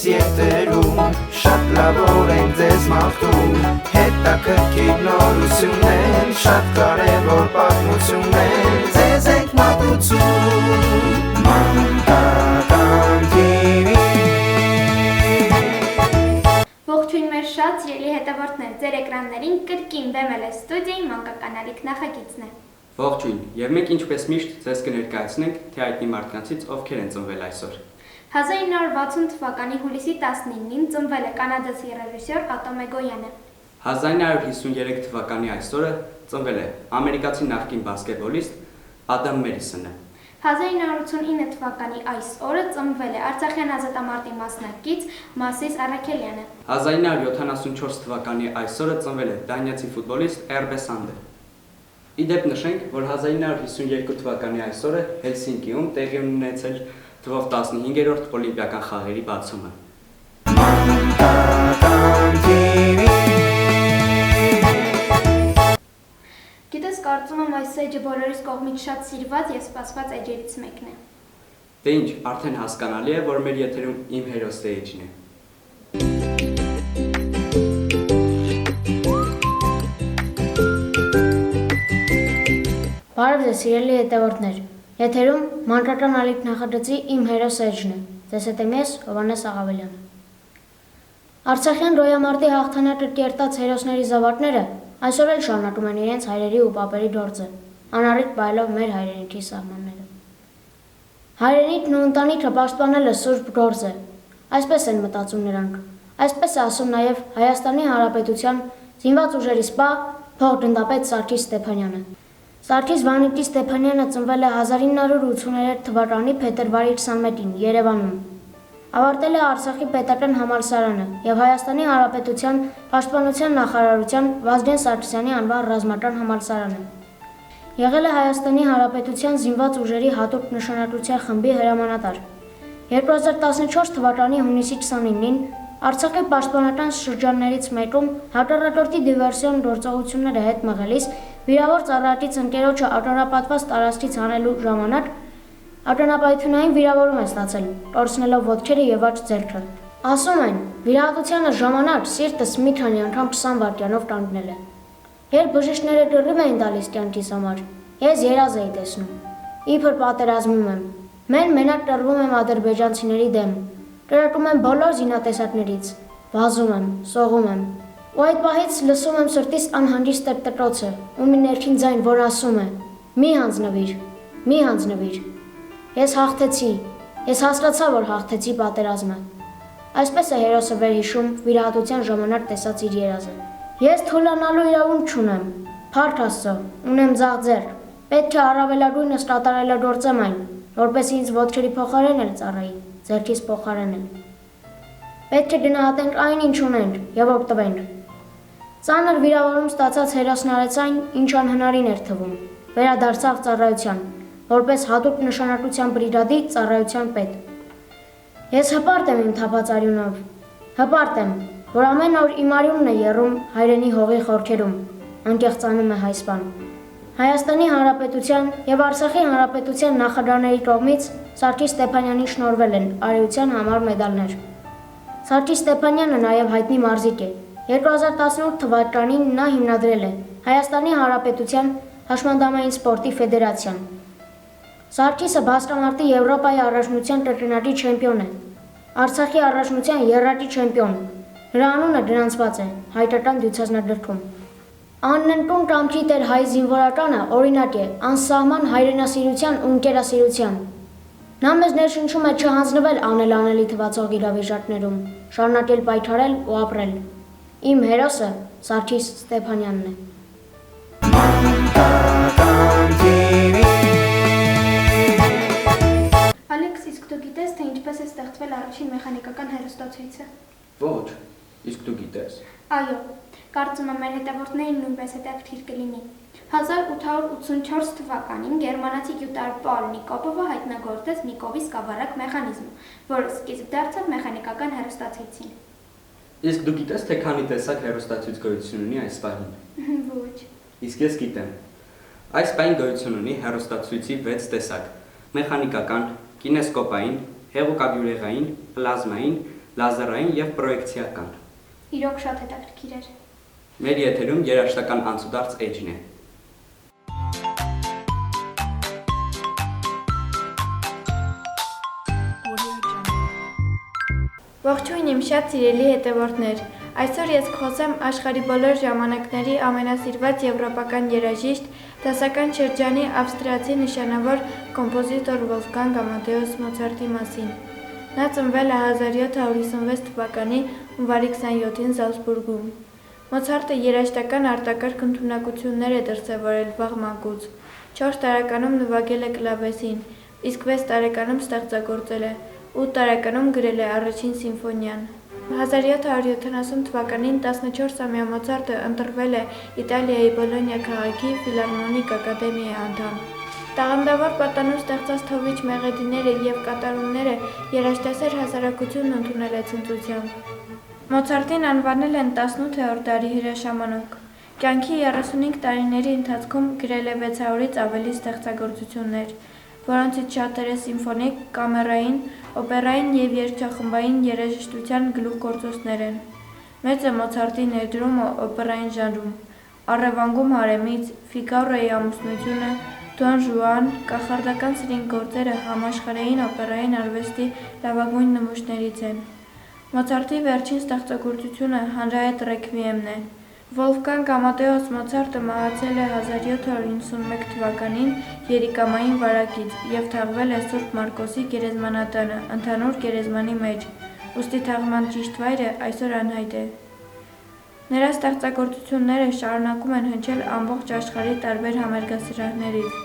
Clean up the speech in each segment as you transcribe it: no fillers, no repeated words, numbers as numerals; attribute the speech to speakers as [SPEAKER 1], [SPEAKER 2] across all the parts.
[SPEAKER 1] Եթերում շատ լավոր են ձեզ մաղթում հետաքրքիր նորություններ շատ կարևոր պատմություններ ձեզ ենք մատուցում Մանկական TV
[SPEAKER 2] Ողջույն մեր շատ սիրելի հետևորդներ, ձեր էկրաններին կրկին բեմել է ստուդիայի մանկական ալիք նախագիծն է։
[SPEAKER 3] Ողջույն, եւ մենք ինչպես միշտ ձեզ կներկայացնենք, թե հայտնի մարդկանցից ովքեր են ծնվել այսօր։
[SPEAKER 2] 1960 թվականի հուլիսի 19-ին ծնվել է կանադացի ռեժիսոր Ատոմ Էգոյանը։
[SPEAKER 3] 1953 թվականի այսօրը ծնվել է ամերիկացի նախկին բասկետբոլիստ Ադամ Մերիսոնը։
[SPEAKER 2] 1989 թվականի այս օրը ծնվել է Արցախյան ազատամարտի մասնակից Մասիս Առաքելյանը։
[SPEAKER 3] 1974 թվականի այսօրը ծնվել է դանիացի ֆուտբոլիստ Էրբե Սանդը։ Իդեպ նշենք, որ 1952 թվականի այսօրը Հելսինկիում տեղի ունեցել թվով 15-րդ օլիմպիական խաղերի բացումը։
[SPEAKER 2] Գիտես, կարծում եմ այս էջը բոլորիս կողմից շատ սիրված և սպասված էջերից մեկն է։
[SPEAKER 3] Դե ինչ, արդեն հասկանալի է, որ մեր եթերում իմ հերոսը էջն է։
[SPEAKER 4] Բարև ձեզ սիրելի հետևորդներ, եթերում մանկական ալիք նախագծի իմ հերոսը էջն է, ձեզ հետ եմ ես Հովհաննես Աղավելյանը։ Արցախյան ռոյամարտի հաղթանակը կերտած հերոսների զավակները այսօր էլ շարունակում են իրենց հայրերի ու պապերի գործը, անառիկ պահելով մեր հայրենիքի սահմանները։ Հայրենիքն ու ընտանիքը պաշտպանելը սուրբ գործ է, այսպես են մտածում նրանք, այսպես է ասում նաև Հայաստանի Հանրապետության զինված ուժերի սպա փոխգնդապետ Սարգիս Ստեփանյանը։ Սարգիս Վանիկի Ստեփանյանը ծնվել է 1983 թվականի փետրվարի 21-ին Երևանում։ Ավարտել է Արցախի պետական համալսարանը և Հայաստանի Հանրապետության պաշտպանության նախարարության Վազգեն Սարգսյանի անվան ռազմական համալսարանը։ Եղել է Հայաստանի Հանրապետության զինված ուժերի հատուկ նշանակության խմբի հրամանատար։ 2014 թվականի հունիսի 29-ին Արցախի պաշտպանական շրջաններից մեկում հակառակորդի դիվերսիոն գործողությունները հետ մղելիս վիրավոր ծառայակից ընկերոջը ականապատված տարածքից հանելու ժամանակ ականապայթունային վիրավորում է ստացել, կորցնելով ոտքերը և աջ ձեռքը։ Ասում են, վիրահատության ժամանակ սիրտս մի քանի անգամ 20 վայրկյանով կանգնել է։ Երբ բժիշկները կռիվ էին տալիս կյանքիս համար, ես երազ էի տեսնում։ Իբր պատերազմում եմ։ Մենակ կռվում եմ ադրբեջանցիների դեմ։ Կրակում եմ բոլոր զինատեսակներից, վազում եմ, սողում եմ։ Ու այդ պահից լսում եմ սրտիս անհանգիստ տրտռոցը ու մի ներքին ձայն, որ ասում է. «Մի հանձնվիր, մի հանձնվիր»։ Ես հաղթեցի, ես հասկացա, որ հաղթեցի պատերազմը։ Այսպես է հերոսը վերհիշում վիրահատության ժամանակ տեսած իր երազը։ Ես թուլանալու իրավունք չունեմ, փառք Աստծո, ունեմ ձախ ձեռք, պետք է առավելագույնս կատարելագործեմ այն, որպեսզի ինձ ոտքերի փոխարեն էլ ծառայի, ձեռքիս փոխարեն էլ։ Պետք է գնահատենք այն, ինչ ունենք և օգտվենք։ Ծանր վիրավորում ստացած հերոսն արեց այն, ինչ անհնարին էր թվում, վերադարձավ ծառայության, որպես հատուկ նշանակության բրիգադի ծառայության պետ։ Ես հպարտ եմ իմ թափած արյունով, հպարտ եմ, որ ամեն օր իմ արյունն է եռում հայրենի հողի խորքերում, անկեղծանում է հայսպան։ Հայաստանի Հանրապետության և Արցախի Հանրապետության նախագահների կողմից Սարգիս Ստեփանյանին շնորհվել են արիության համար մեդալներ։ Սարգիս Ստեփանյանը նաև հայտնի մարզիկ է։ 2018 թվականին նա հիմնադրել է Հայաստանի Հանրապետության հաշմանդամային սպորտի ֆեդերացիան։ Սարգիսը բասկետբոլի Եվրոպայի առաջնության կրկնակի չեմպիոն է, Արցախի առաջնության եռակի չեմպիոն։ Նրա անունը գրանցված է հայկական դյուցազնագրքում։ Աննկուն կամքի տեր հայ զինվորականը օրինակ է անսահման հայրենասիրության ու ընկերասիրության։ Նա մեզ ներշնչում է չհանձնվել անել անելի թվացող իրավիճակներում, շարունակել պայքարել ու ապրել։ Իմ հերոսը Սարգիս Ստեփանյանն է։
[SPEAKER 2] Ալեքս, իսկ դու գիտես, թե ինչպես է ստեղծվել առաջին մեխանիկական հեռուստացույցը։
[SPEAKER 3] Ոչ, իսկ դու գիտես։
[SPEAKER 2] Այո, կարծում եմ մեր հետևորդներին նույնպես հետաքրքիր կլինի։ 1884 թվականին գերմանացի գյուտար Պոլ Նիկոպովը հայտնագործեց Նիկովի սկավառակ մեխանիզմը, որը սկիզբ դարձավ մեխանիկական հեռուստացույցին։
[SPEAKER 3] Իսկ դու գիտես, թե քանի տեսակ հեռուստացույց գոյություն ունի այս պահին։
[SPEAKER 2] Ոչ։
[SPEAKER 3] Իսկ ես գիտեմ։ Այս պայն գոյություն ունի հեռուստացույցի 6 տեսակ՝ մեխանիկական, կինեսկոպային, հեղուկաբյուրեղային, պլազմային, լազերային և պրոյեկցիական։
[SPEAKER 2] Իրոք շատ հետաքրքիր էր։
[SPEAKER 3] Մեր եթերում երաժշտական անցուդարձ էջն է։
[SPEAKER 2] Ողջույն իմ շատ սիրելի հետևորդներ, այսօր ես կխոսեմ աշխարհի բոլոր ժամանակների ամենասիրված եվրոպական երաժիշտ, դասական շրջանի ավստրիացի նշանավոր կոմպոզիտոր Վոլֆգանգ Ամադեուս Մոցարտի մասին։ Նա ծնվել է 1756 թվականի հունվարի 27-ին Զալցբուրգում։ Մոցարտը երաժշտական արտակարգ ընդունակություններ է դրսևորել վաղ մանկուց։ 4 տարեկանում նվագել է կլավեսին, իսկ 6 տարեկանում ստեղծագործել է, 8 տարեկանում գրել է առաջին սիմֆոնիան։ 1770 թվականին 14-ամյա Մոցարտը ընտրվել է Իտալիայի Բոլոնիա քաղաքի ֆիլհարմոնիկ ակադեմիայի անդամ։ Տաղանդավոր պատանու ստեղծած թովիչ մեղեդիները և կատարումները երաժշտասեր հասարակությունն ընդունել է ցնծությամբ։ Մոցարտին անվանել են 18-րդ դարի հրաշամանուկ։ Կյանքի 35 տարիների ընթացքում գրել է 600-ից ավելի ստեղծագործություններ, որոնցից շատերը սիմֆոնիկ, կամերային, օպերային և երգչախմբային երաժշտության գլուխգործոցներ են։ Մեծ է Մոցարտի ներդրումը օպերային ժանրում՝ Առևանգում հարեմից, Ֆիգարոյի ամուսնությունը, Դոն Ժուան, կախարդական սրինգ գործերը համաշխարհային օպերային արվեստի լավագույն նմուշներից են։ Մոցարտի վերջին ստեղծագործությունը հանրահայտ ռեքվիեմն է։ Վոլֆգանգ Ամադեուս Մոցարտը մահացել է 1791 թվականին երիկամային վարակից և թաղվել է Սուրբ Մարկոսի գերեզմանատանը, ընդհանուր գերեզմանի մեջ, ուստի թաղման ճիշտ վայրը այսօր անհայտ է։ Նրա ստեղծագործությունները շարունակում են հնչել ամբողջ աշխարհի տարբեր համերգասրահներից։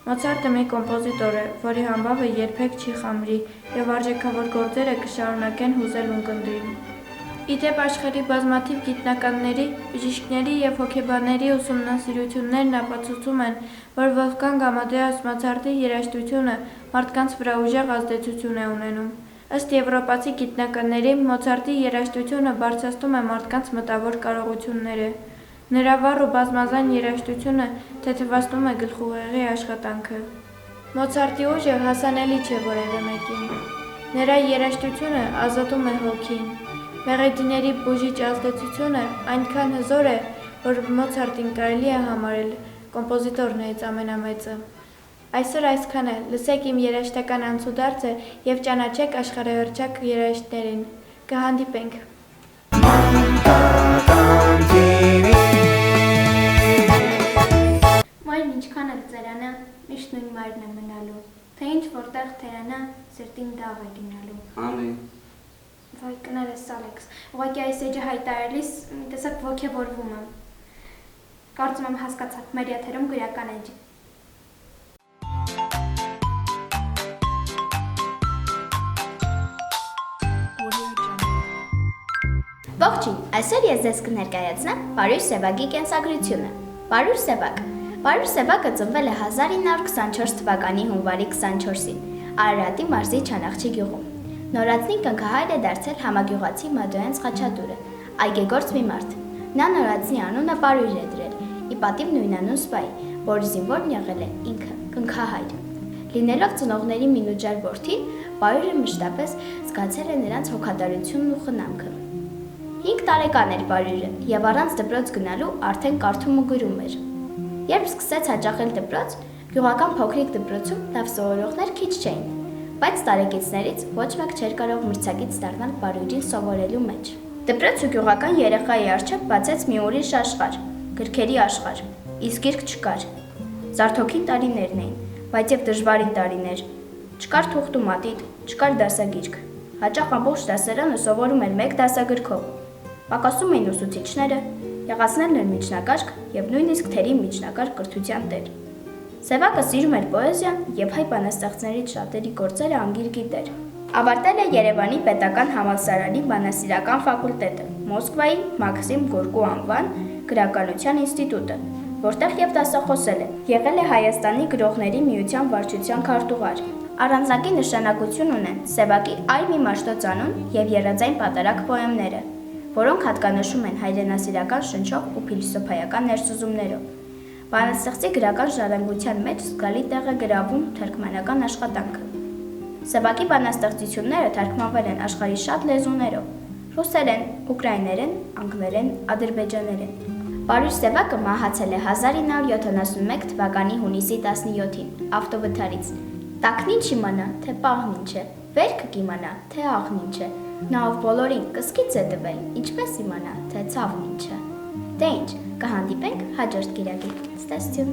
[SPEAKER 2] Մոցարտը մի կոմպոզիտոր է, որի համբավը երբեք չի խամրի և արժեքավոր գործերը կշարունակեն հուզել ունկնդրին։ Ի դեպ աշխարհի բազմաթիվ գիտնականների, բժիշկների և հոգեբանների ուսումնասիրություններն ապացուցում են, որ Վոլֆգանգ Ամադեուս Մոցարտի երաժշտությունը մարդկանց վրա ուժեղ ազդեցություն է ունենում։ Ըստ եվրոպացի գիտնականների, Մոցարտի երաժշտությունը բարձրացնում է մարդկանց մտավոր կարողությունները։ Նրա վառ ու բազմազան երաժշտությունը թեթևացնում է գլխուղեղի աշխատանքը։ Մոցարտի ուժը հասանելի չէ որևէ մեկին։ Նրա երաժշտությունը ազատում է հոգին։ Մեղեդիների բուժիչ ազդեցությունը այնքան հզոր է, որ Մոցարտին կարելի է համարել կոմպոզիտորներից ամենամեծը։ Այսօր այսքան է, լսեք իմ երաժշտական անցուդարձը և ճանաչեք աշխարհահռչակ երաժիշտներին։ Կհանդիպենք։ Մայրն ինչքան էլ ծերանա, միշտ նույն մայրն է մնալու, թե ինչ որտեղ թերանա, սրտին դաղ է գնալու։
[SPEAKER 3] Ամեն։
[SPEAKER 2] Վայ կներես Ալեքս, ուղղակի այս էջը հայտարարելիս մի տեսակ ոգևորվում եմ։ Կարծում եմ հասկացաք, մեր եթերում գրական էջ։
[SPEAKER 5] Ողջույն, այսօր ես ձեզ կներկայացնեմ Պարույր Սևակի կենսագրությունը։ Պարույր Սևակ։ Պարույր Սևակը ծնվել է 1924 թվականի հունվարի 24-ին Արարատի մարզի Չանախչի գյուղում։ Նորածնին կնքահայր է դարձել համագյուղացի Մադոյենց Խաչատուրը, այգեգործ մի մարդ։ Նա նորածնի անունը Պարույր է դրել, ի պատիվ նույնանուն սպայի, որի զինվորն եղել է ինքը, կնքահայր։ Լինելով ծնողների մի նուջար որդին, Պարույրը մշտապես զգացել է նրանց հոգատարությունն ու խնամքը։ 5 տարեկան էր Պարույրը և առանց դպրոց գնալու արդեն կարդում ու գրում էր։ Երբ սկսեց հաճախել դպրոց, գյուղական փոքրիկ դպրոցում լավ սովորողներ քիչ չէին, բայց տարեկիցներից ոչ մեկ չէր կարող մրցակից դառնալ Պարույրին սովորելու մեջ։ Դպրոց ու գյուղական երեխայի առջև բացեց մի ուրիշ աշխարհ, գրքերի աշխարհ, իսկ գիրք չկար։ Զարթոքին տարիներն էին, բայց և դժվարին տարիներ։ Չկար թուղթ ու մատիտ, չկար դասագիրք։ Հաճախ ամբողջ դասարանը սովորում էր մեկ դասագրքով։ Պակասում էին ուսուցիչները, եղածներն էր միջնակարգ և նույնիսկ թերի միջնակարգ կրթության տեր։ Սևակը սիրում էր պոեզիան և հայ բանաստեղծներից շատերի գործերը անգիր գիտեր։ Ավարտել է Երևանի պետական համալսարանի բանասիրական ֆակուլտետը, Մոսկվայի Մաքսիմ Գորկու անվան գրականության ինստիտուտը, որտեղ և դասախոսել է, եղել է Հայաստանի գրողների միության վարչության քարտուղար։ Առանձնակի նշանակություն ունեն Սևակի «Այ մի Մաշտոց» անուն և եռաձայն պատարագ պոեմները, որոնք հատկանշում են հայրենասիրական շնչով ու փիլիսոփայական ներսուզումներով։ Բանաստեղծի գրական ժառանգության մեջ զգալի տեղ է գրավում թարգմանական աշխատանքը։ Սևակի բանաստեղծությունները թարգմանվել են աշխարհի շատ լեզուներով՝ ռուսերեն, ուկրաիներեն, անգլերեն, ադրբեջաներեն։ Պարույր Սևակը մահացել է 1971 թվականի հունիսի 17-ին ավտովթարից։ Տակն ինչ իմանա, թե պահն ինչ է, վերքը կիմանա, թե աղն ինչ է։ Նա ով բոլորին կսկիծ է տվել, ինչպես իմանա, թե ցավն ինչ է։ Դե ինչ, կհանդիպենք հաջորդ կիրակի։ Ստեսություն։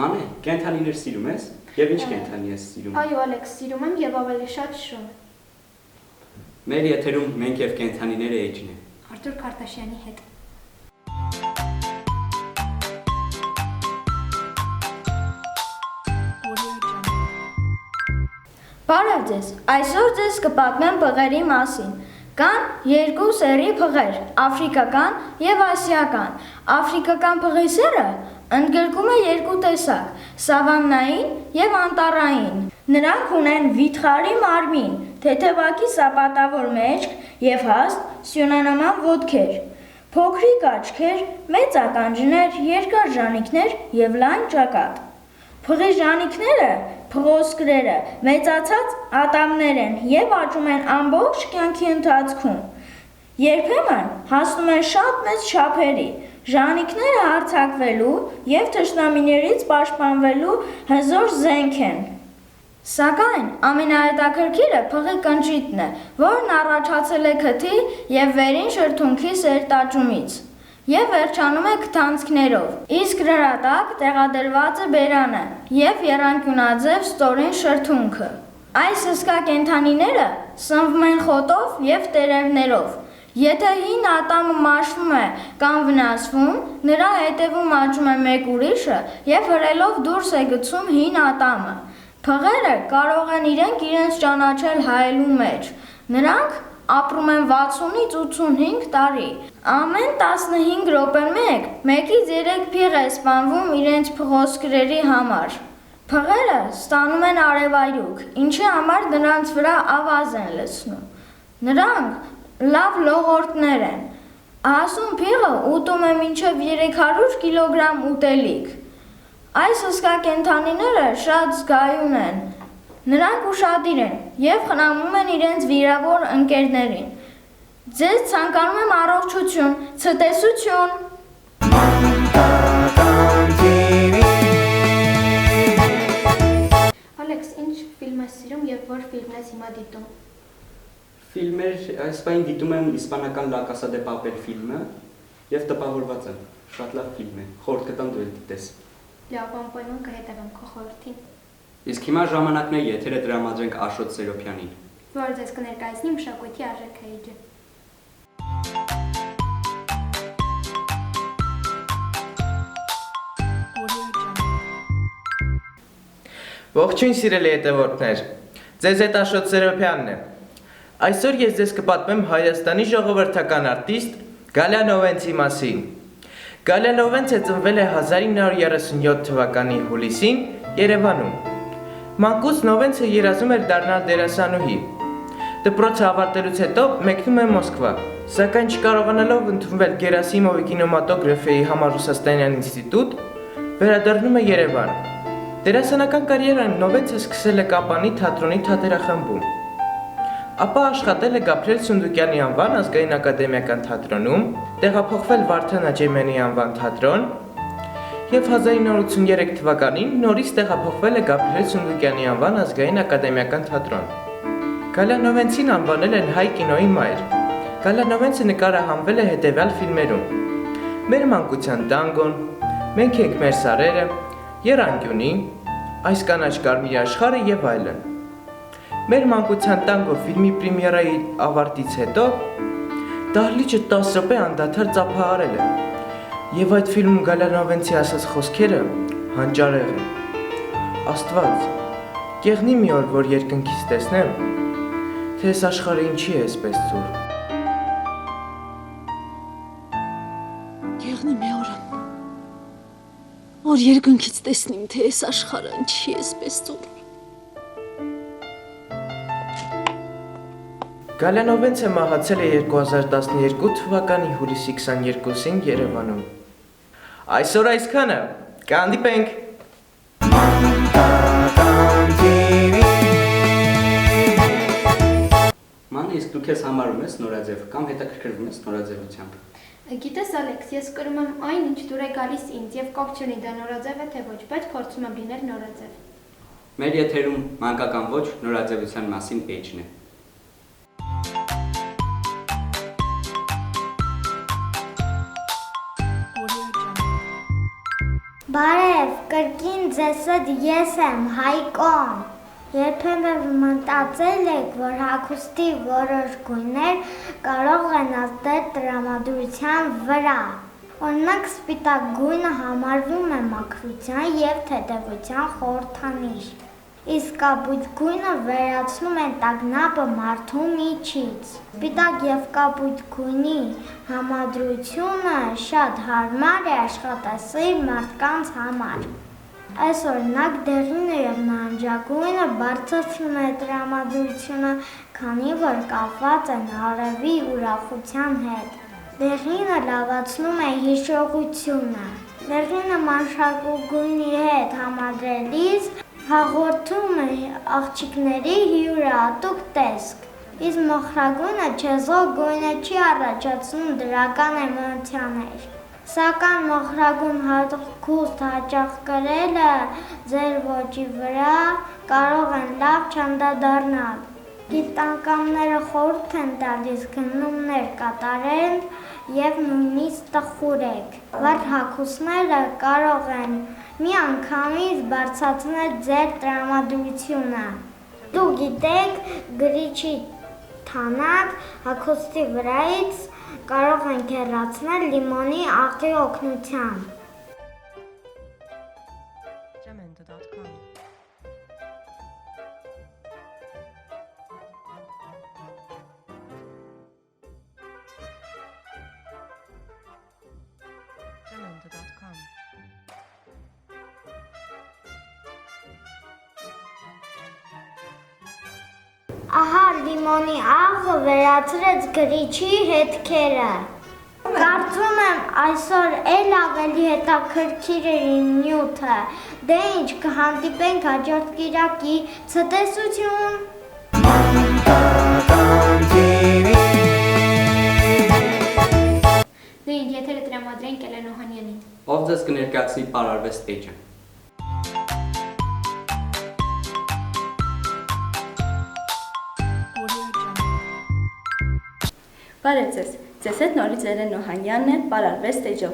[SPEAKER 3] Մանե, կենթանիներ սիրում ես, եւ ինչ կենթանի ես սիրում։
[SPEAKER 2] Այո, Ալեքս, սիրում եմ եւ ավելի շատ շուն։
[SPEAKER 3] Մեր եթերում մենք եւ կենթանիները էջն է։
[SPEAKER 2] Արտուր Քարտաշյանի հետ։
[SPEAKER 6] Բարև ձեզ, այսօր ձեզ կպատմեմ փղերի մասին։ Կան երկու սեռի փղեր՝ աֆրիկական եւ ասիական։ Աֆրիկական փղի սեռը ընդգրկում է երկու տեսակ՝ սավաննային եւ անտառային։ Նրանք ունեն վիթխարի մարմին, թեթևակի սապատավոր մեջք եւ հաստ սյունանման ոտքեր, փոքրիկ աչքեր, մեծ ականջներ, երկար ժանիքներ եւ լայն ճակատ։ Փղի ժանիքները փղոսկրերը մեծացած ատամներ են եւ աճում են ամբողջ կյանքի ընթացքում։ Երբեմն հասնում են շատ մեծ չափերի։ Ժանիքները հարձակվելու եւ թշնամիներից պաշտպանվելու հզոր զենք են։ Սակայն ամենահետաքրքիրը փղի կնճիթն է, որն առաջացել է քթի եւ վերին շրթունքի սերտաճումից եւ վերջանում է քթանցքներով։ Իսկ նրա տակ տեղադրված է բերանը եւ եռանկյունաձև ստորին շրթունքը։ Այս հսկա կենդանիները սնվում են խոտով եւ տերևներով։ Եթե հին ատամը մաշվում է կամ վնասվում, նրա հետևում աճում է մեկ ուրիշը եւ հրելով դուրս է գցում հին ատամը։ Փղերը կարող են իրենց ճանաչել հայելու մեջ։ Նրանք ապրում են 60-ից 85 տարի։ Ամեն 15 րոպե մեկից 3 փիղ է սպանվում իրենց փղոսկրերի համար։ Փղերը ստանում են արևայրուք, ինչի համար նրանց վրա ավազ են լցնում։ Նրանք լավ լողորտներ են։ Հասուն փիղը ուտում է մինչև 300 կիլոգրամ ուտելիք։ Այս հսկա կենդանիները շատ զգայուն են։ Նրանք ուշադիր են եւ խնամում են իրենց վիրավոր ընկերներին։ Ձեզ ցանկանում եմ առողջություն, ցտեսություն։
[SPEAKER 2] Ալեքս, ինչ ֆիլմ ես սիրում եւ որ ֆիլմն ես հիմա դիտում։
[SPEAKER 3] Ֆիլմեր այս պայն դիտում եմ իսպանական La Casa de Papel ֆիլմը եւ տպավորված եմ։ Շատ լավ ֆիլմ է։ Խորհուրդ կտամ դու էլ դիտես։
[SPEAKER 2] Լավ, անպայման կհետևեմ քո խորհրդին։
[SPEAKER 3] Իսկ հիմա ժամանակն է եթերը տրամադրենք Աշոտ Սերոփյանին։
[SPEAKER 2] Որ ձեզ կներկայացնի մշակույթի արժեքայիջը։
[SPEAKER 7] Ողջույն սիրելի հետևորդներ, ձեզ հետ Աշոտ Սերոփյանն է։ Այսօր ես ձեզ կպատմեմ Հայաստանի ժողովրդական արտիստ Գալյան Օվենցի մասին։ Գալյան Օվենցը ծնվել է 1937 թվականի հուլիսին Երևանում։ Մանկուց Օվենցը երազում էր դառնալ դերասանուհի։ Դպրոցը ավարտելուց հետո մեկնում է Մոսկվա, սակայն չկարողանալով ընդունվել Գերասիմովի կինեմատոգրաֆիայի համառուսաստանյան ինստիտուտ, վերադառնում է Երևան։ Դերասանական կարիերան Օվենցը սկսել է Կապանի թատրոնի թատերախմբում։ Ապա աշխատել է Գաբրիել Սունդուկյանի անվան ազգային ակադեմիական թատրոնում, տեղափոխվել Վարդան Աճեմյանի անվան թատրոն եւ 1983 թվականին նորից տեղափոխվել է Գաբրիել Սունդուկյանի անվան ազգային ակադեմիական թատրոն։ Գալյան Օվենցին անվանել են հայ կինոյի մայր։ Գալյան Օվենցը նկարահանվել է հետևյալ ֆիլմերում. Մեր մանկության տանգոն, Մենք ենք մեր սարերը, Եռանկյունի, Այս կանաչ կարմիր աշխարհը եւ այլն։ Մեր մանկության տանգո ֆիլմի պրեմիերայի ավարտից հետո դահլիճը 10 րոպե անդադար ծափահարել է։ Եվ այդ ֆիլմում Գալյան Օվենցի ասած խոսքերը հանճարեղ են։ Աստված, կեղնի մի օր, որ երկնքից տեսնեմ, թե այս աշխարհը ինչի է այսպես ծուր։
[SPEAKER 8] Կեղնի մի օր, որ երկնքից տեսնեմ, թե այս աշխարհը ինչի է այսպես ծուր։
[SPEAKER 7] Գալյանովենցը մահացել է 2012 թվականի հուլիսի 22-ին Երևանում։ Այսօր այսքանը, կհանդիպենք։
[SPEAKER 3] Ման, իսկ դու քեզ համարում ես նորաձև կամ հետաքրքրվում ես նորաձևությամբ։
[SPEAKER 2] Գիտես Ալեքս, ես կրում եմ այն, ինչ դուր է գալիս ինձ եւ կապ չունի դա նորաձև է թե ոչ, բայց փորձում եմ լինել նորաձև։
[SPEAKER 3] Մեր եթերում մանկական ոչ նորաձևության մասին էջն է։
[SPEAKER 9] Բարև, կրկին ձեզ հետ ես եմ, Հայկոն։ Երբեմն մտածել եք, որ հագուստի որոշ գույներ կարող են ազդել տրամադրության վրա։ Օրինակ, սպիտակ գույնը համարվում է մաքրության և թեթևության խորհրդանիշ, իսկ կապույտ գույնը վերացնում է տագնապը մարդու միջից։ Սպիտակ և կապույտ գույնի համադրությունը շատ հարմար է աշխատասեր մարդկանց համար։ Այս օրինակ դեղինը և նարնջագույնը բարձրացնում է տրամադրությունը, քանի որ կապված են արևի ուրախության հետ։ Դեղինը լավացնում է հիշողությունը։ Դեղինը մանշակուգույնի հետ համադրելիս հաղորդում է աղջիկների յուրահատուկ տեսք, իսկ մոխրագույնը չեզոք գույնը չի առաջացնում դրական էմոցիաներ։ Սակայն մոխրագույն հագուստ հաճախ կրելը ձեր ոճի վրա կարող են լավ չանդրադառնալ։ Գիտնականները խորհուրդ են տալիս գնումներ կատարել և նույնիսկ տխուրեք։ Վառ հագուստները կարող են միանգամից բարձրացնել ձեր տրամադրությունը։ Դուք գիտեք, գրիչի թանակ հագուստի վրայից կարող ենք հեռացնել լիմոնի աղի օգնությամբ։ Ահա լիմոնի աղը վերացրեց գրիչի հետքերը։ Կարծում եմ այսօր էլ ավելի հետաքրքիր էր իմ նյութը։ Դե ինչ, կհանդիպենք հաջորդ կիրակի, ցտեսություն։
[SPEAKER 2] Դե ինչ, եթերը տրամադրենք Էլեն Օհանյանին։
[SPEAKER 3] Ով ձեզ կներկայացնի պարարվեստ էջը։
[SPEAKER 10] Բարև ձեզ, ձեզ հետ նորից Էլեն Օհանյանն է պարարվեստ էջով։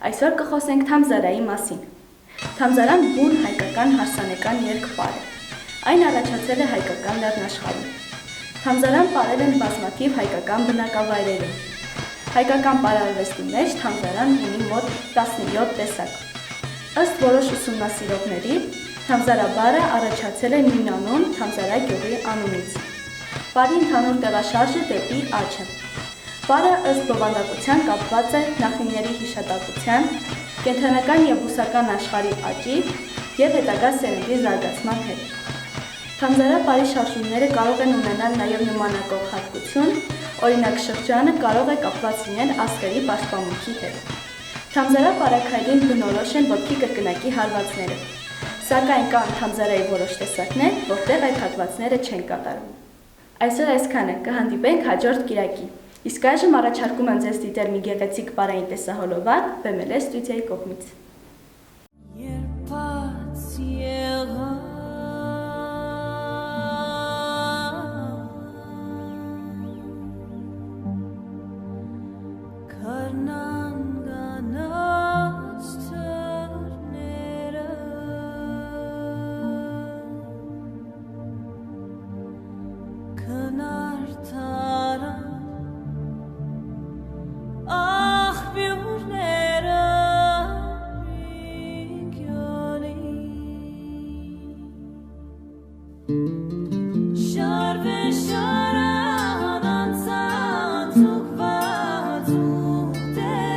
[SPEAKER 10] Այսօր կխոսենք Թամզարայի մասին։ Թամզարան բուն հայկական հարսանեկան երգպար է։ Այն առաջացել է հայկական լեռնաշխարհում։ Թամզարան պարել են բազմաթիվ հայկական բնակավայրերում։ Հայկական պարարվեստի մեջ Թամզարան ունի մոտ 17 տեսակ։ Ըստ որոշ ուսումնասիրողների, Թամզարաբառը առաջացել է նույնանուն Թամզարա գյուղի անունից։ Բառի ընդհանուր տեղաշարժը դեպի աջ է։ Բառը ըստ բովանդակության կապված է նախնիների հիշատակության, կենդանական և բուսական աշխարհի աճի և հետագա սերնդի զարգացման հետ։ Թամզարա բառի շարժումները կարող են ունենալ նաև նմանակող հատկություն, օրինակ շրջանը կարող է կապված լինել աստղերի պաշտպանմունքի հետ։ Թամզարա բառաքայլին բնորոշ են ոտքի կրկնակի հարվածները, սակայն կան Թամզարայի որոշ տեսակներ, որտեղ այդ հատվածները չեն կատարվում։ Այսօր այսքանը, կհանդիպենք հաջորդ կիրակի։ Իսկ այժմ առաջարկում եմ ձեզ դիտել մի գեղեցիկ պարային տեսահոլովակ բեմել է ստուդիայի կողմից։
[SPEAKER 11] Շարվե շարան անցած ուղված ուղտեր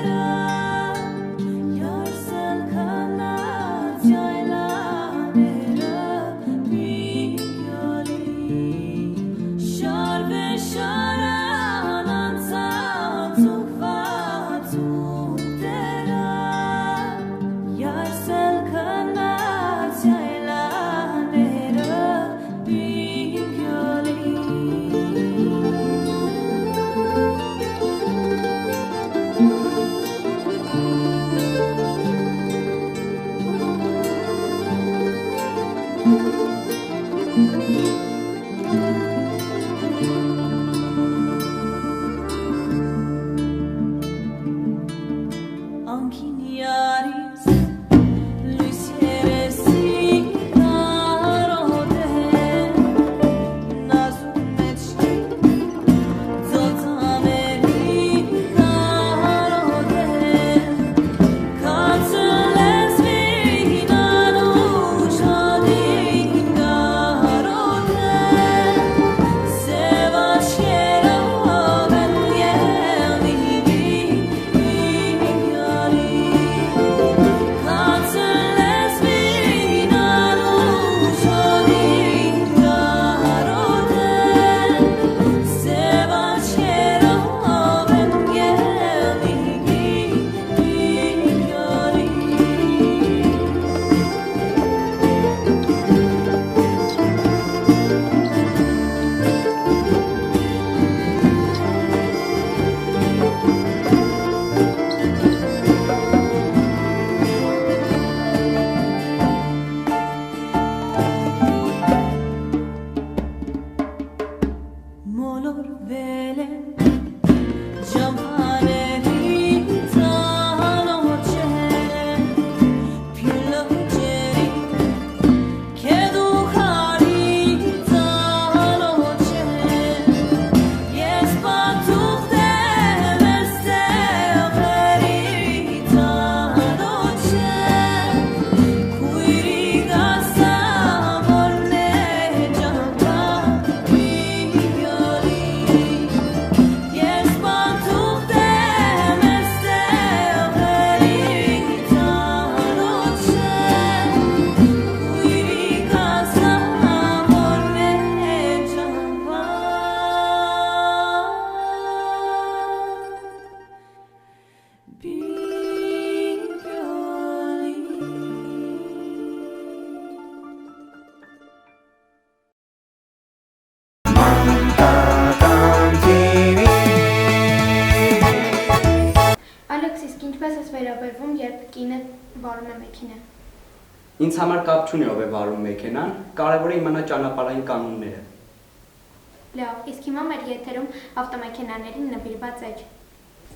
[SPEAKER 2] ինչպես ես վերաբերվում, երբ կինը վարում է մեքենա։
[SPEAKER 3] Ինձ համար կապ չունի ով է վարում մեքենան, կարևորը իմանալ ճանապարհային կանոնները։
[SPEAKER 2] Լավ, իսկ հիմա մեր եթերում ավտոմեքենաներին նվիրված էջ։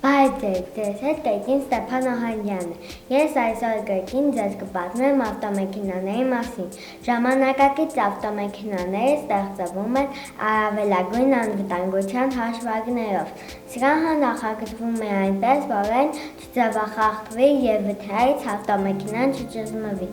[SPEAKER 9] Բայց ձեզ հետ կրկին Ստեփան Օհանյանն է։ Ես այսօր կրկին ձեզ կպատմեմ ավտոմեքենաների մասին։ Ժամանակակից ավտոմեքենաները ստեղծվում են առավելագույն անվտանգության հաշվարկներով։ Սրանք նախագծվում է այնպես, որ այն չձևախախտվի և վթարից ավտոմեքենան չճզմվի։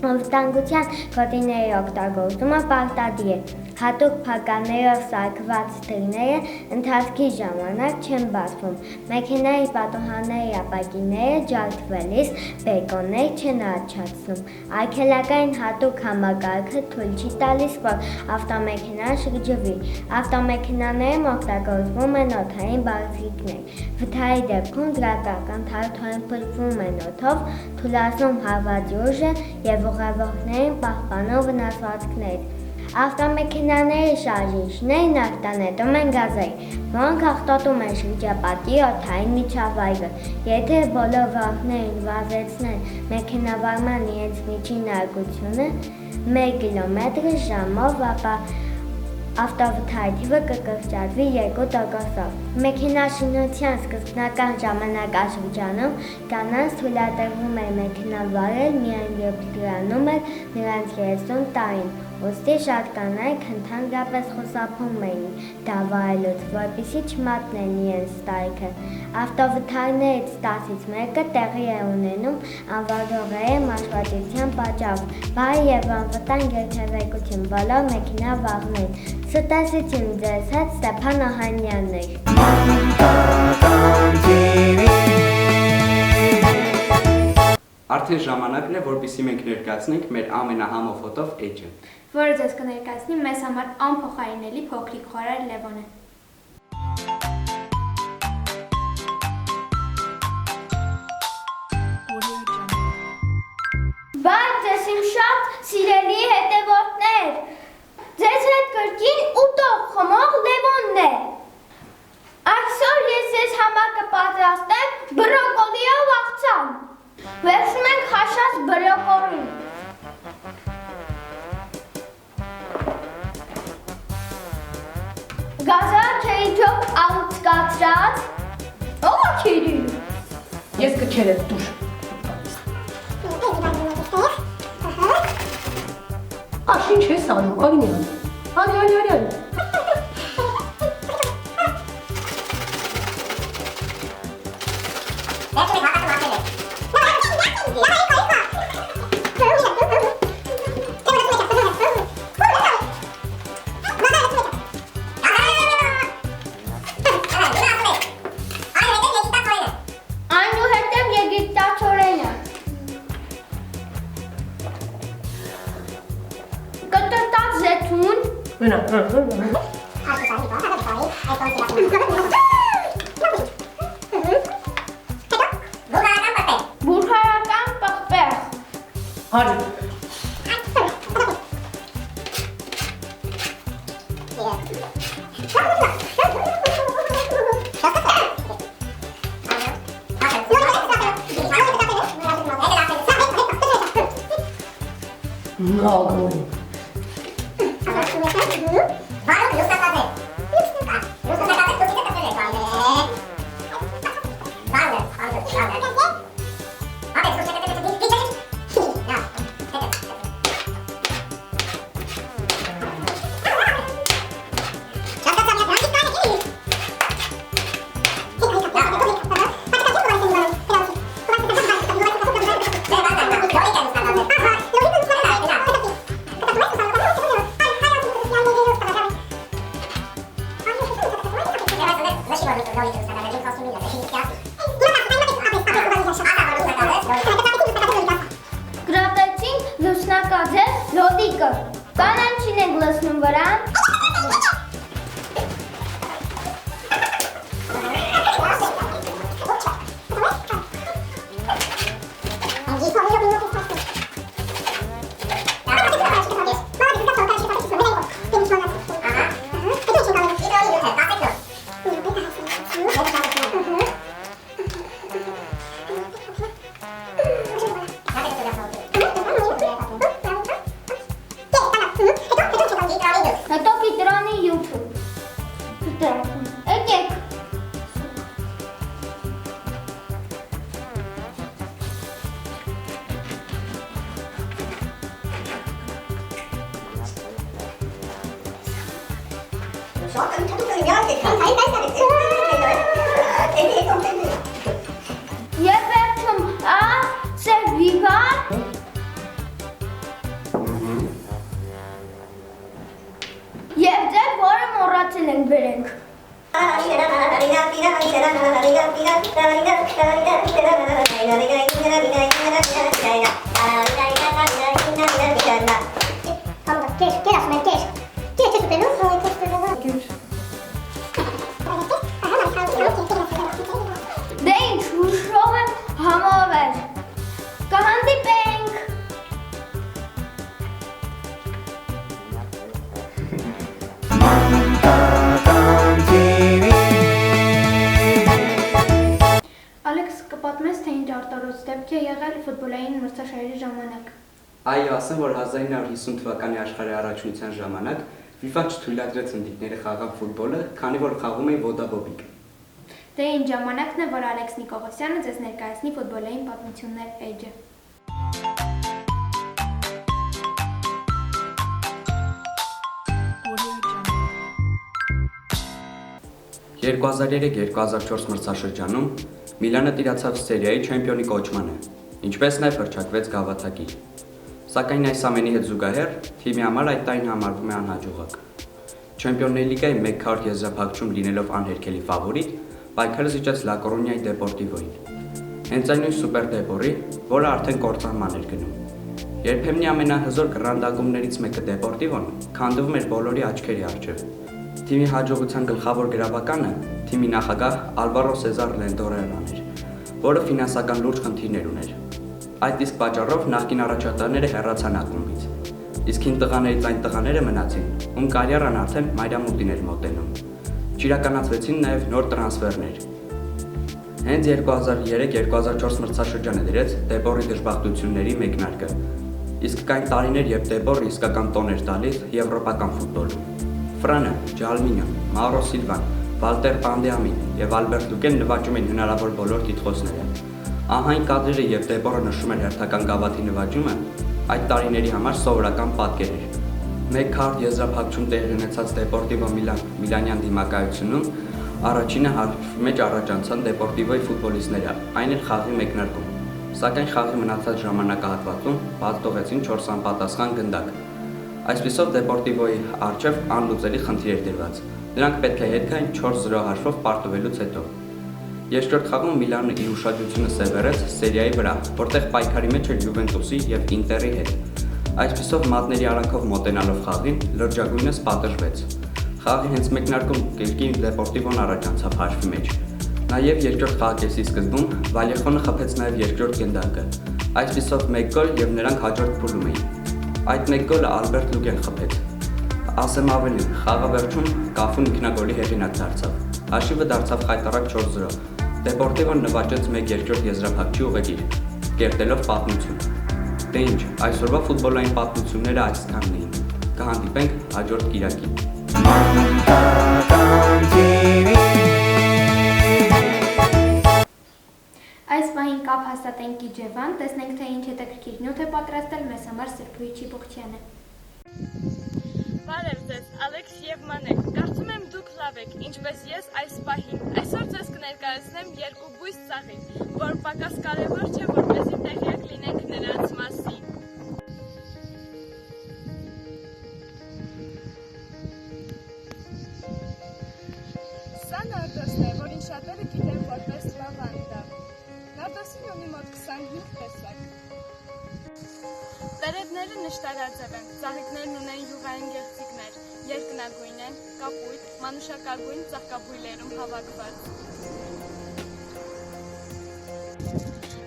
[SPEAKER 9] Անվտանգության գոտիների օգտագործումը պարտադիր է։ Հատուկ փականներով սարքված թղթերը ընթացքի ժամանակ չեն բացվում։ Մեքենայի պատուհանների ապակիները ջարդվելիս բեկոններ չեն առաջացնում։ Արգելակային հատուկ համակարգը թույլ չի տալիս, որ ավտոմեքենան շրջվի։ Ավտոմեքենաներում օգտագործվում են օդային բարձիկներ։ Վթարի դեպքում դրական թարթորեն փրկվում են օդով, թուլացնում հարվածի ուժը և ուղևորներին պահպանում վնասվածքներ։ Ավտոմեքենաների շարժիչներն արտանետում են գազեր, որոնք աղտոտում են շրջապատի օդային միջավայրը։ Եթե բոլոր վարորդներն վազեցնեն մեքենավարման իրենց միջին հեռագությունը 1 կմ/ժ-ով, ապա ավտովթարի թիվը կկրճատվի 2%-ով։ Մեքենաշինության սկզբնական ժամանակաշրջանում կանանց թույլատրվում էր մեքենա վարել միայն երբ դրանում էր նրանց 30 տարին, ուստի շատ կանայք ընդհանրապես խուսափում էին դա վարելուց, որպեսզի չմատնեն իրենց տարիքը։ Ավտովթարներից 10-ից մեկը տեղի է ունենում անվարդողների մաշվածության պատճառով։ Բարի և անվտանգ երթևեկություն բոլոր մեքենավարներին։ Ցտեսություն ձեզ հետ Ստեփան Օհանյանն էր։
[SPEAKER 3] Արդեն ժամանակն է, որպեսզի մենք ներկայացնենք մեր ամենահամոֆոտով էջը,
[SPEAKER 2] որը ձեզ կներկայացնի մեզ համար անփոխարինելի փոքրիկ խորար Լևոնը։
[SPEAKER 9] Բայց ձեզ իմ շատ սիրելի հետևորդներ, ձեզ հետ կրկին ուտող խմող Լևոնն է։ Այսօր ես ձեզ համար կպատրաստեմ բրոկոլիով աղցան։ Վերցնում ենք խաշած բրոկոլին։ Գազար քերիչով աղցկացրած։ Ո՞վ է քերին։
[SPEAKER 11] Ես կքերեմ դուր։ Աշ ինչ ես անում, Արինյան։ Արի։
[SPEAKER 9] Այնուհետև եգիպտացորենը։ Կտրտած զեթուն։ Բուլղարական պղպեղ։
[SPEAKER 11] Արի։ Նագոն։
[SPEAKER 9] Գրատեցինք լուսնակաձև լոդիկը։ Կանանչին ենք լսնում վրան։ Եվ վերջում սերվիվան Եվ ձեր որը մոռացել ենք բերենք Դե ինչ, հուշով եմ համովել Կհանդիպենք
[SPEAKER 2] Ալեքս, կպատմես, թե ինչ արտարոց դեպք է եղել ֆուտբոլային մրցաշարերի ժամանակ։
[SPEAKER 3] Այո, ասեմ, որ 1950 թվականի աշխարհի առաջնության ժամանակ FIFA չթույլատրեց հնդիկները խաղալ ֆուտբոլը, քանի որ խաղում էին ոտաբոբիկ։
[SPEAKER 2] Դե ինչ ժամանակն է, որ Ալեքս Նիկողոսյանը ձեզ ներկայացնի ֆուտբոլային պատմություններ էջը։
[SPEAKER 3] 2003-2004 մրցաշրջանում Միլանը տիրացավ սերիայի չեմպիոնի կոչմանը, ինչպես նաև հռչակվեց գավաթակիր։ Սակայն այս ամենի հետ զուգահեռ թիմի համար այդ տարին համարվում է անհաջողակ։ Չեմպիոնների լիգայի 1 քարտ եզրափակում լինելով անհերքելի ֆավորիտ, պայքարը զիջաց Լա Կորոնիայի Դեպորտիվոին։ Հենց այն նույն Սուպեր Դեպորի, որը արդեն կործանման էր գնում։ Երբեմնի ամենահզոր գրանդակումներից մեկը Դեպորտիվոն քանդվում էր բոլորի աչքերի առջև։ Թիմի հաջողության գլխավոր գրավականը թիմի նախագահ Ալվարո Սեզար Լենդորերան էր, որը ֆինանսական լուրջ խնդիրներ ուներ։ Այդ իսկ պատճառով նախկին առաջատարները հեռացան ակումբից, իսկ հին տղաներից այն տղաները մնացին, ում կարիերան արդեն մայրամուտին էր մոտենում։ Չիրականացվեցին նաև նոր տրանսֆերներ։ Հենց 2003-2004 մրցաշրջանը դրեց Դեպորի դժբախտությունների մեկնարկը, իսկ կային տարիներ, երբ Դեպորը իսկական տոն էր տալիս եվրոպական ֆուտբոլում։ Ֆրանը, Ջալմինյոն, Մաուրո Սիլվան, Վալտեր Պանդեամին եւ Ալբերտ Լուկեն նվաճում են հնարավոր բոլոր տիտղոսները։ Ահա այն կադրերը, երբ Դեպորը նշում էր հերթական գավաթի նվաճումը, այդ տարիների համար սովորական պատկեր էր։ 1 քարտ եզրափակում տեղի ունեցած Դեպորտիվո Միլանյան դիմակայությունում առաջինը հարցի մեջ առաջանցան Դեպորտիվոյի ֆուտբոլիստները, այն էլ խաղի մեկնարկում։ Սակայն խաղի մնացած ժամանակահատվածում բաց թողեցին 4 անպատասխան գնդակ։ Այսպիսով Դեպորտիվոյի առջև անլուծելի խնդիր էր դրված։ Նրանք պետք է հետ գային 4-0 հաշվով պարտվելուց հետո։ Երկրորդ խաղում Միլանը իր ուշադրությունը սևեռեց սերիայի վրա, որտեղ պայքարի մեջ էր Յուվենտուսի եւ Ինտերի հետ։ Այսպիսով մատների արանքով մոտենալով խաղին լրջագույնս պատժվեց։ Խաղի հենց մեկնարկում կերկին Դեպորտիվոն առաջանցավ հաշվի մեջ։ Նաեւ երկրորդ խաղակեսի սկզբում Վալեխոնը խփեց նաեւ երկրորդ գնդակը։ Այսպիսով 1 գոլ եւ նրանք հաջորդ փուլում էին։ Այդ 1 գոլը Ալբերտ Լուկեն խփեց։ Ասեմ ավելին, խաղը վերջում Կաֆուն ինքնագոլի հեղինակ դարձավ։ Հաշիվը դարձավ խայտառակ 4-0։ Դեպորտիվոն նվաճեց 1 երկրորդ եզրափակչի ուղեգիր, կերտելով պատմություն։ Դե ինչ, այսօրվա ֆուտբոլային պատմությունները այսքանն էին։ Կհանդիպենք հաջորդ կիրակին։
[SPEAKER 2] Այս պահին կապ հաստատենք Իջևան, տեսնենք թե ինչ հետաքրքիր նյութ է պատրաստել մեզ համար Սրբույի Չիբուխչյանը։
[SPEAKER 12] Բարև ձեզ, Ալեքս եւ Մանեկ, կարծում եմ դուք լավ եք, ինչպես ես այս պահին։ Այսօր ձեզ կներկայացնեմ 2 բույս ծաղիկ, որ պակաս կարևոր չէ, որպեսզի տեղյակ լինենք նրանց մասին։ Սա նարդոսն է, որին շատերը գիտեն որպես լավանդա։ Նարդոսին ունի մոտ 25 տեսակ։ Տերևները նշտարաձև են, ծաղիկներն ունեն յուղային գեղձիկներ, երկնագույն են, կապույտ, մանուշակագույն ծաղկաբույլերում հավաքված։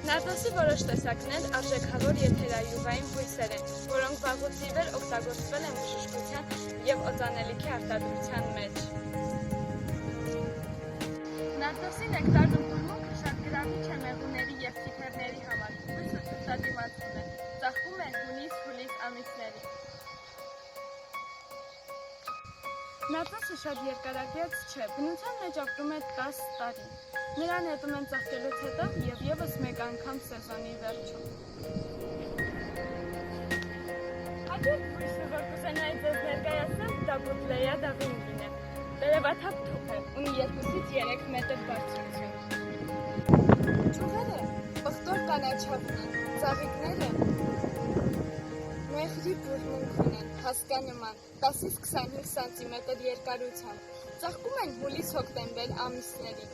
[SPEAKER 12] Նարդոսի որոշ տեսակներ արժեքավոր եթերայուղային բույսեր են, որոնք վաղուց ի վեր օգտագործվել են բժշկության և օծանելիքի արտադրության մեջ։ Նարդոսի նեկտարն ու բուրմունքը շատ գրավիչ է մեղուների և թիթեռների համար, բույսը ցուցադիմացում է, ծաղկում է հունիս-հուլիս ամիսներին։ Նարդոսը շատ երկարակյաց չէ, բնության մեջ ապրում է 10 տարի։ Նրան հետում են ծաղկելուց հետո և ևս 1 անգամ սեզոնի վերջում։ Հաջորդ բույսը, որ կուզենայի ձեզ ներկայացնեմ, դա Բուդլեյա դավինգին է։ Տերևաթափ թուփ է, ունի 2-ից 3 մետր բարձրություն։ Ճյուղերը պղտոր կանաչավուն են, ծաղիկները մեղրի բուրմունք ունեն, հասկանման, 10-ից 25 սանտիմետր երկարությամբ, ծաղկում են հուլիս-հոկտեմբեր ամիսներին։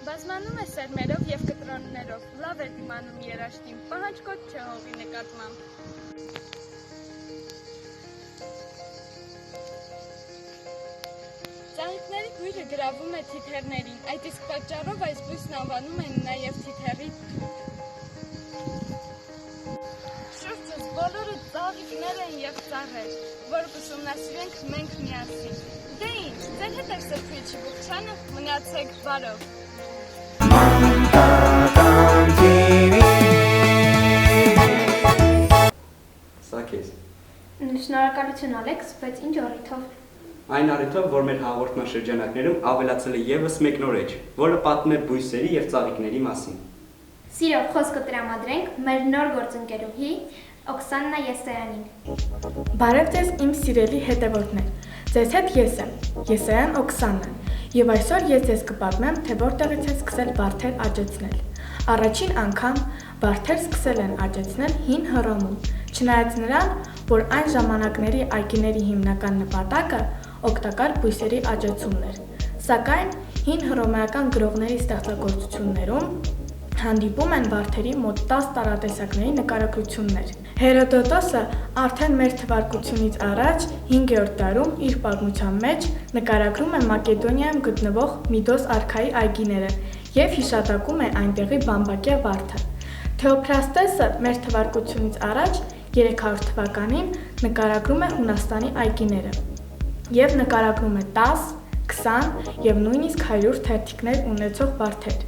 [SPEAKER 12] Բազմանում է սերմերով և կտրոններով, լավ է դիմանում երաշտին, պահանջկոտ չէ հողի նկատմամբ։ Ծաղիկների բույրը գրավում է թիթեռներին, այդ իսկ պատճառով այս բույսն անվանում են նաև թիթեռի շուրջս բոլորը ծաղիկներ են և ծառեր, որ ուսումնասիրենք մենք միասին։ Դե ինչ, ձեր հետ էր Սրբիչ Բուխչյանը, մնացեք բարով։
[SPEAKER 3] Սա քեզ։
[SPEAKER 2] Շնորհակալություն Ալեքս, բայց ինչ առիթով։
[SPEAKER 3] Այն առիթով, որ մեր հաղորդաշրջանակներում ավելացել է ևս մեկ նոր էջ, որը պատմում է բույսերի և ծաղիկների մասին։
[SPEAKER 2] Սիրով խոսքը տրամադրենք մեր նոր գործընկերուհի Օքսանա Եսայանին։
[SPEAKER 13] Բարև ձեզ իմ սիրելի հետևորդներ, ձեզ հետ ես եմ, Եսայան Օքսանան, և այսօր ես ձեզ կպատմեմ, թե որտեղից է սկսել վարդեր աճեցնել։ Առաջին անգամ վարդեր սկսել են աճեցնել հին Հռոմում, չնայած նրան, որ այն ժամանակների այգիների հիմնական նպատակը օգտակար բույսերի աճեցումն էր, սակայն հին հռոմեական գրողների ստեղծագործություններում հանդիպում են վարդերի մոտ 10 տարատեսակների նկարագրություններ։ Հերոդոտոսը արդեն մեր թվարկությունից առաջ 5-րդ դարում իր պատմության մեջ նկարագրում է Մակեդոնիայում գտնվող Միդոս արքայի այգիները և հիշատակում է այնտեղի բամբակյա վարդը։ Թեոփրաստեսը մեր թվարկությունից առաջ 300 թվականին նկարագրում է Հունաստանի այգիները և նկարագրում է 10, 20 և նույնիսկ 100 թերթիկներ ունեցող վարդեր։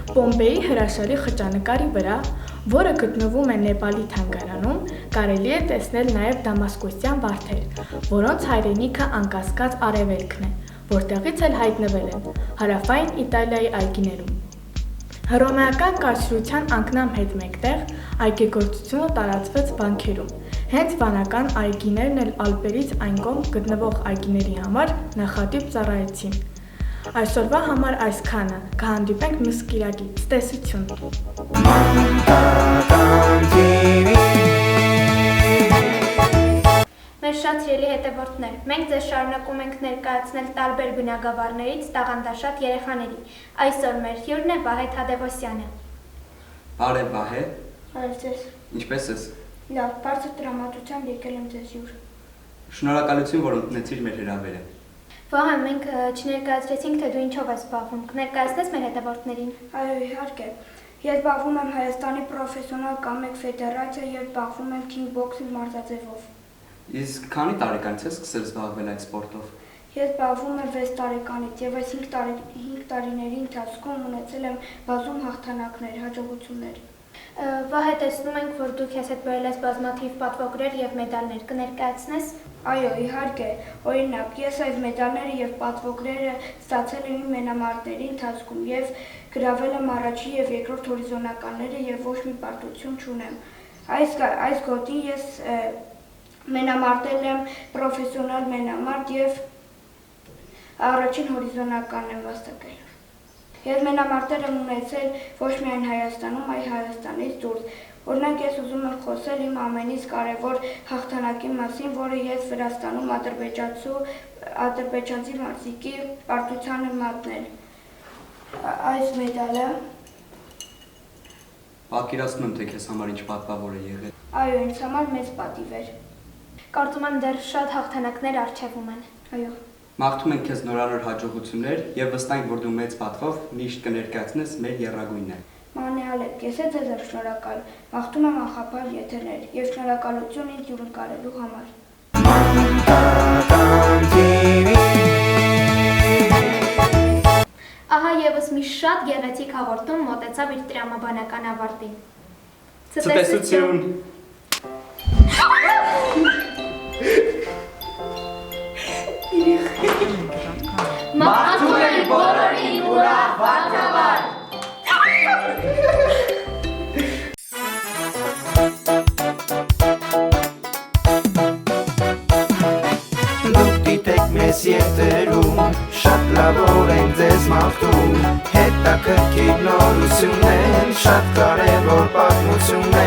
[SPEAKER 13] Պոմպեի հրաշալի խճանկարի վրա, որը գտնվում է Նեպալի թանգարանում, կարելի է տեսնել նաև դամասկոսյան վարդեր, որոնց հայրենիքը անկասկած արևելքն է, որտեղից էլ հայտնվել են հարավային Իտալիայի այգիներում։ Հռոմեական կայսրության անկման հետ մեկտեղ այգեգործությունը տարածվեց վանքերում, հենց վանական այգիներն էլ Ալպերից այն կողմ գտնվող այգիների համար նախատիպ ծառայեցին։ Այսօրվա համար այսքանը, կհանդիպենք մյուս կիրակի, ցտեսություն։
[SPEAKER 2] Մեր շատ սիրելի հետևորդներ, մենք ձեզ շարունակում ենք ներկայացնել տարբեր բնագավառներից տաղանդաշատ երեխաների։ Այսօր մեր հյուրն է Վահե Թադևոսյանը։
[SPEAKER 3] Բարև Վահե։
[SPEAKER 2] Բարև ձեզ։
[SPEAKER 3] Ինչպե՞ս ես։
[SPEAKER 2] Լավ, բարձր տրամադրությամբ եկել եմ ձեզ հյուր։
[SPEAKER 3] Շնորհակալություն, որ ընդունեցիր մեր հրավերը։
[SPEAKER 2] Վահե, մենք չներկայացրեցինք, թե դու ինչով ես զբաղվում։ Կներկայացնես մեր հետևորդներին։
[SPEAKER 14] Այո, իհարկե։ Ես զբաղվում եմ Հայաստանի պրոֆեսիոնալ կամեկ ֆեդերացիա եւ զբաղվում եմ քինգբոքսինգ մարզաձևով։
[SPEAKER 3] Իսկ քանի տարեկանից ես սկսել զբաղվել այդ սպորտով։
[SPEAKER 14] Ես զբաղվում եմ 6 տարեկանից եւ այս 5 տարիների ընթացքում ունեցել եմ բազում հաղթանակներ, հաջողություններ։
[SPEAKER 2] Վահե, տեսնում ենք, որ դու քեզ հետ բերել ես բազմաթիվ պատվոգրեր եւ մեդալներ, կներկայացնես։
[SPEAKER 14] Այո, իհարկե։ Օրինակ, ես այս մեդալները եւ պատվոգրերը ստացել եմ իմ մենամարտերի ընթացքում եւ գրավել եմ առաջին եւ երկրորդ հորիզոնականները եւ ոչ մի պարտություն չունեմ։ Այս գոտին ես մենամարտել եմ պրոֆեսիոնալ մենամարտ եւ առաջին հորիզոնականն եմ վաստակել։ Ես մենամարտեր եմ ունեցել ոչ միայն Հայաստանում, այլ Հայաստանից դուրս։ Օրինակ, ես ուզում եմ խոսել իմ ամենից կարևոր հաղթանակի մասին, որը ես Վրաստանում ադրբեջանցի մարզիկի պարտության եմ մատնել։ Այս մեդալը։
[SPEAKER 3] Պատկերացնում եմ, թե քեզ համար ինչ պատվավոր է եղել։
[SPEAKER 14] Այո, ինձ համար մեծ պատիվ էր։
[SPEAKER 2] Կարծում եմ դեռ շատ հաղթանակներ առջևում են։
[SPEAKER 14] Այո։
[SPEAKER 3] Մաղթում ենք քեզ նորարար հաջողություններ եւ վստահ ենք, որ դու մեծ պատվով միշտ կներկայացնես մեր եռագույնը։
[SPEAKER 14] Մանեալեք, ես ձեզ եմ շնորհակալ։ Մաղթում եմ անխափան եթերներ եւ շնորհակալություն ինձ յուրն կարելու համար։
[SPEAKER 2] Ահա եւս մի շատ գեղեցիկ հաղորդում մոտեցավ իր տրամաբանական ավարտին։
[SPEAKER 3] Ցտեսություն։
[SPEAKER 9] Մաղթում ենք բոլորին ուրախ վարդավառ։
[SPEAKER 1] լավ օր ենք ձեզ մաղթում, հետաքրքիր նորություններ, շատ կարևոր պատմություններ